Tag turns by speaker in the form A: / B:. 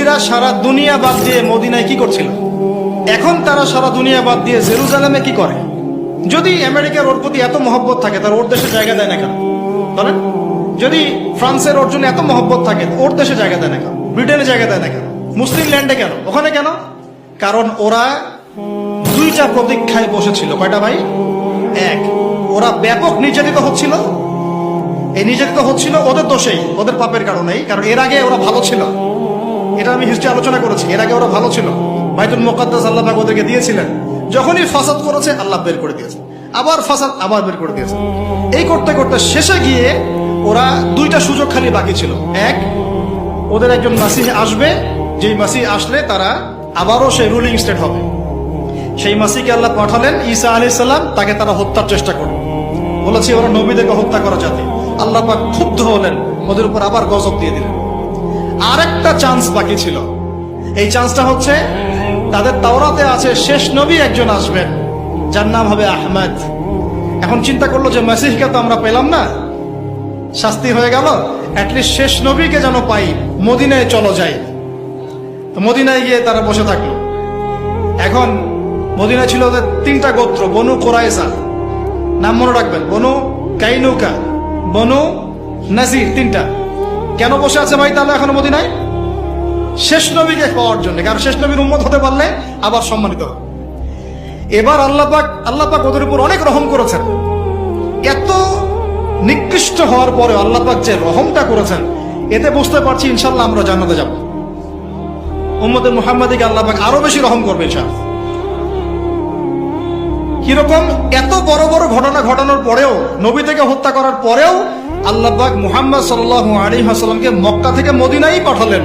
A: ইহুদিরা সারা দুনিয়া বাদ দিয়ে মদিনায় কি করছিল, এখন তারা সারা দুনিয়া বাদ দিয়ে জেরুজালেমে কি করে? যদি আমেরিকার ওর প্রতি এত মহব্বত থাকে তার ওর দেশে জায়গা দেয় না কেন বলেন? যদি ফ্রান্সের ওর জন্য এত মহব্বত থাকে ওর দেশে জায়গা দেয় না কেন? ব্রিটেনে জায়গা দেয় না কেন? মুসলিম ল্যান্ডে কেন? ওখানে কেন? কারণ ওরা দুইটা প্রতীক্ষায় বসেছিল। কয়টা ভাই? এক, ওরা ব্যাপক নির্যাতিত হচ্ছিল। এই নির্যাতিত হচ্ছিল ওদের দোষেই, ওদের পাপের কারণেই। কারণ এর আগে ওরা ভালো ছিল, এটা আমি হিস্ট্রি আলোচনা করেছি। এর আগে ওরা ভালো ছিল, বাইতুল মুকাদ্দাস আল্লাহ পাক ওদেরকে দিয়েছিলেন। যখনই ফাসাদ করেছে আল্লাহ বের করে দিয়েছে, আবার ফাসাদ আবার বের করে দিয়েছে। এই করতে করতে শেষে গিয়ে ওরা দুইটা সুযোগ খালি বাকি ছিল। এক, ওদের একজন মাসিহ আসবে, যেই মাসিহ আসলে তারা আবারও সেই রুলিং স্টেট হবে। সেই মাসিহকে আল্লাহ পাঠালেন ঈসা আলাইহিস সালাম, তাকে তারা হত্যার চেষ্টা করবে। বলেছি ওরা নবীদেরকে হত্যা করা জাতি। আল্লাহ পাক ক্ষুব্ধ হলেন, ওদের উপর আবার গজব দিয়ে দিলেন। আরেকটা চান্স বাকি ছিল। এই চান্সটা হচ্ছে তাদের তাওরাতে আছে শেষ নবী একজন আসবেন, যার নাম হবে আহমদ। এখন চিন্তা করলো যে মাসিহকে তো আমরা পেলাম না, শাস্তি হয়ে গেল, অ্যাটলিস্ট শেষ নবীকে যেন পাই, মদিনায় চলো যাই। তো মদিনায় গিয়ে তারা বসে থাকলো। এখন মদিনায় ছিল ওদের তিনটা গোত্র, বনু কুরাইজা, নাম মনে রাখবেন, বনু কাইনুকা, বনু নাজির, তিনটা। কেন বসে আছে ভাই তাহলে এখনো মদিনায়? শেষ নবীকে পাওয়ার জন্য। কারণ শেষ নবীর উম্মত হতে পারলে আবার সম্মানিত হবে। এবার আল্লাহ পাক ওদের উপর অনেক রহম করেছেন। এত নিকৃষ্ট হওয়ার পরে আল্লাহ পাক যে রহমটা করেছেন, এতে বুঝতে পারছি ইনশাল্লাহ আমরা জান্নাতে যাব। উম্মতে মুহাম্মাদীকে আল্লাহ পাক আরো বেশি রহম করবে ইনশাআল্লাহ। কিরকম? এত বড় বড় ঘটনা ঘটানোর পরেও, নবী থেকে হত্যা করার পরেও আল্লাহ পাক মুহাম্মদ সাল্লাল্লাহু আলাইহি ওয়াসাল্লামকে মক্কা থেকে মদিনায় পাঠালেন।